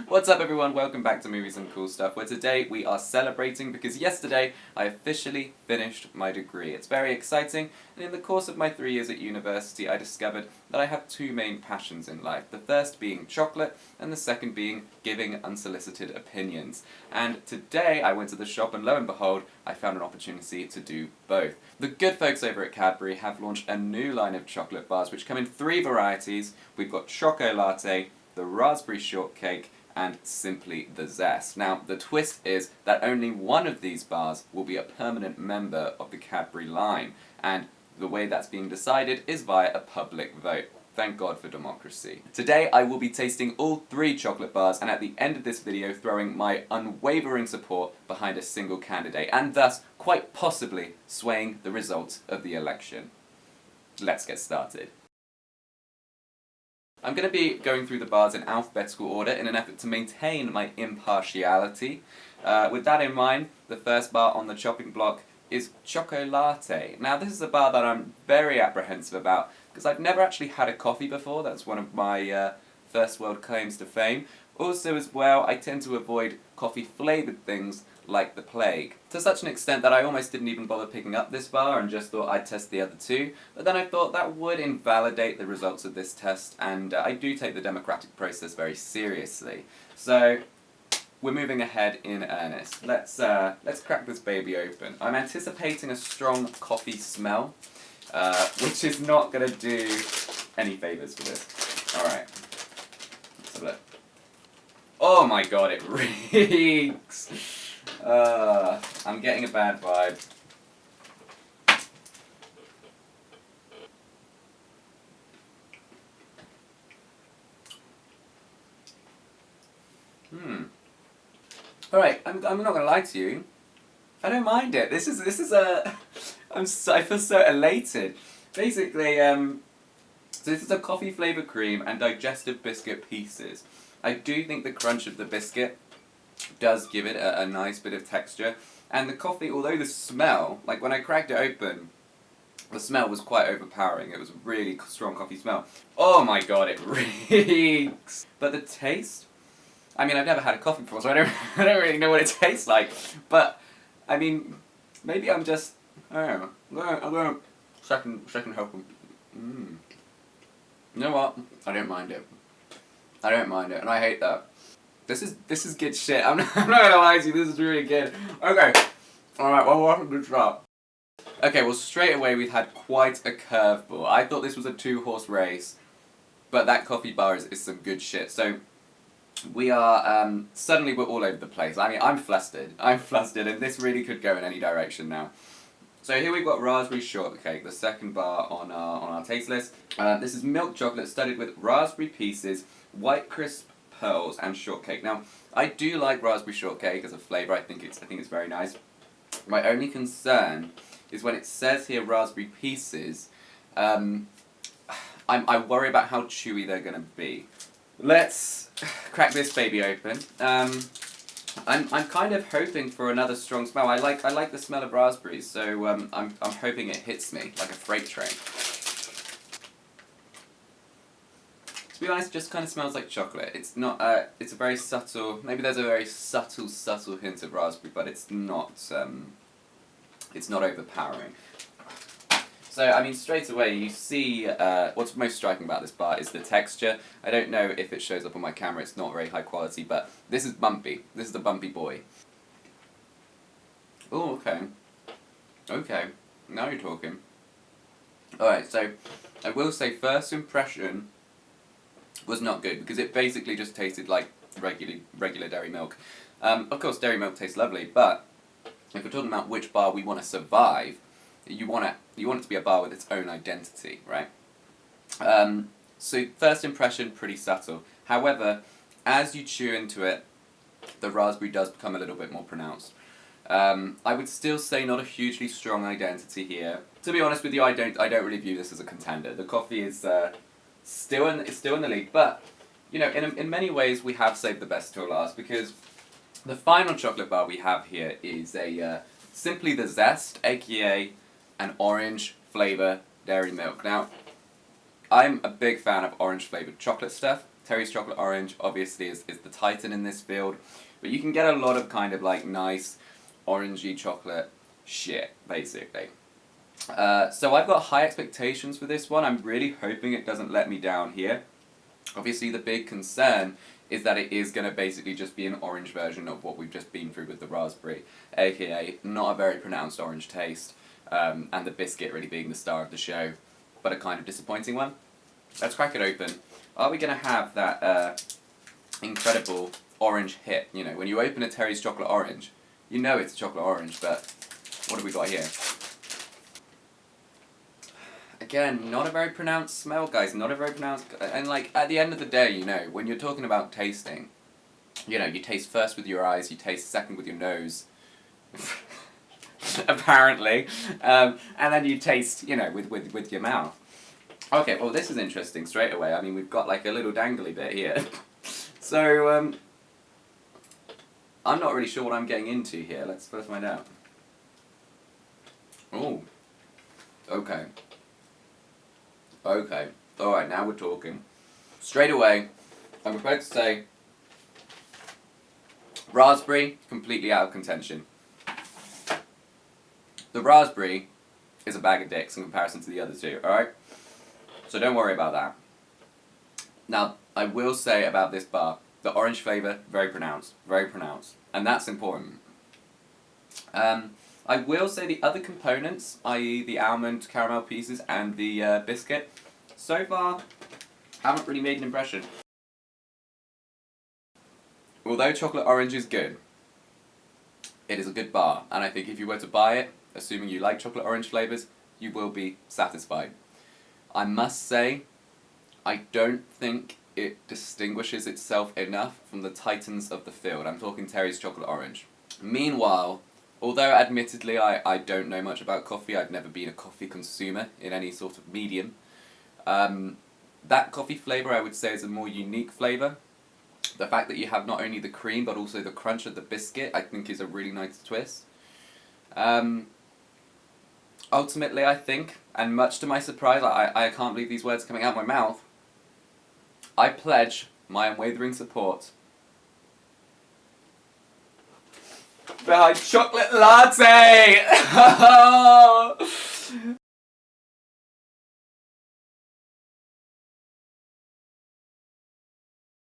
What's up everyone, welcome back to Movies and Cool Stuff, where today we are celebrating because yesterday I officially finished my degree. It's very exciting, and in the course of my 3 years at university I discovered that I have two main passions in life. The first being chocolate, and the second being giving unsolicited opinions. And today I went to the shop and lo and behold, I found an opportunity to do both. The good folks over at Cadbury have launched a new line of chocolate bars which come in 3 varieties. We've got Choca-latte, the Raspberry Shortcake, and simply the Zest. Now, the twist is that only one of these bars will be a permanent member of the Cadbury line, and the way that's being decided is via a public vote. Thank God for democracy. Today I will be tasting all 3 chocolate bars, and at the end of this video throwing my unwavering support behind a single candidate, and thus quite possibly swaying the results of the election. Let's get started. I'm going to be going through the bars in alphabetical order in an effort to maintain my impartiality. With that in mind, the first bar on the chopping block is Choca-latte. Now this is a bar that I'm very apprehensive about because I've never actually had a coffee before. That's one of my first world claims to fame. Also as well, I tend to avoid coffee flavoured things like the plague. To such an extent that I almost didn't even bother picking up this bar and just thought I'd test the other 2, but then I thought that would invalidate the results of this test, and I do take the democratic process very seriously. So, we're moving ahead in earnest. Let's crack this baby open. I'm anticipating a strong coffee smell, which is not going to do any favours for this. Alright, let's have a look. Oh my god, it reeks! I'm getting a bad vibe. Alright, I'm not gonna lie to you. I don't mind it. This is a... I feel so elated. Basically, so this is a coffee flavoured cream and digestive biscuit pieces. I do think the crunch of the biscuit does give it a nice bit of texture, and the coffee, although the smell, like when I cracked it open, the smell was quite overpowering. It was a really strong coffee smell. Oh my god, it reeks! But the taste, I mean, I've never had a coffee before, so I don't really know what it tastes like, but I mean, maybe I'm just, I don't know, I'm going second help. You know what? I don't mind it. I don't mind it, and I hate that. This is good shit. I'm not gonna lie to you, this is really good. Okay. Alright, well, we're off a good start. Okay, well, straight away we've had quite a curveball. I thought this was a 2-horse race, but that coffee bar is some good shit. So, we are, suddenly we're all over the place. I mean, I'm flustered, and this really could go in any direction now. So here we've got Raspberry Shortcake, the second bar on our taste list. This is milk chocolate studded with raspberry pieces, white crisp pearls, and shortcake. Now, I do like raspberry shortcake as a flavour. I think it's very nice. My only concern is when it says here raspberry pieces. I worry about how chewy they're gonna be. Let's crack this baby open. I'm kind of hoping for another strong smell. I like the smell of raspberries, so I'm hoping it hits me like a freight train. To be honest, it just kind of smells like chocolate. It's not, it's a very subtle, maybe there's a very subtle hint of raspberry, but it's not overpowering. So, I mean, straight away you see, what's most striking about this bar is the texture. I don't know if it shows up on my camera, it's not very high quality, but this is bumpy. This is the bumpy boy. Oh, okay. Okay, now you're talking. Alright, so, I will say first impression was not good, because it basically just tasted like regular dairy milk. Of course, dairy milk tastes lovely, but if we're talking about which bar we want to survive, you want it to be a bar with its own identity, right? So first impression, pretty subtle. However, as you chew into it, the raspberry does become a little bit more pronounced. I would still say not a hugely strong identity here. To be honest with you, I don't really view this as a contender. The coffee is still in the lead, but you know, in many ways we have saved the best till last, because the final chocolate bar we have here is a simply the Zest, aka an orange flavour dairy milk. Now, I'm a big fan of orange flavoured chocolate stuff, Terry's Chocolate Orange obviously is the titan in this field, but you can get a lot of kind of like nice orangey chocolate shit, basically. So I've got high expectations for this one. I'm really hoping it doesn't let me down here. Obviously the big concern is that it is going to basically just be an orange version of what we've just been through with the raspberry, aka not a very pronounced orange taste, and the biscuit really being the star of the show, but a kind of disappointing one. Let's crack it open. Are we going to have that incredible orange hit? You know, when you open a Terry's Chocolate Orange, you know it's a chocolate orange, but what have we got here? Again, not a very pronounced smell, guys, not a very pronounced... And, like, at the end of the day, you know, when you're talking about tasting, you know, you taste first with your eyes, you taste second with your nose, apparently, and then you taste, you know, with your mouth. Okay, well, this is interesting straight away. I mean, we've got, like, a little dangly bit here. So, I'm not really sure what I'm getting into here. Let's first find out. Oh, okay. Okay, alright, now we're talking. Straight away, I'm prepared to say, raspberry, completely out of contention. The raspberry is a bag of dicks in comparison to the other two, alright? So don't worry about that. Now, I will say about this bar, the orange flavour, very pronounced, and that's important. I will say the other components, i.e. the almond caramel pieces and the biscuit, so far haven't really made an impression. Although chocolate orange is good, it is a good bar, and I think if you were to buy it, assuming you like chocolate orange flavours, you will be satisfied. I must say, I don't think it distinguishes itself enough from the titans of the field. I'm talking Terry's Chocolate Orange. Meanwhile, although admittedly I don't know much about coffee, I've never been a coffee consumer in any sort of medium, that coffee flavour I would say is a more unique flavour. The fact that you have not only the cream but also the crunch of the biscuit I think is a really nice twist. Ultimately I think, and much to my surprise, I can't believe these words coming out of my mouth, I pledge my unwavering support behind Choca-latte!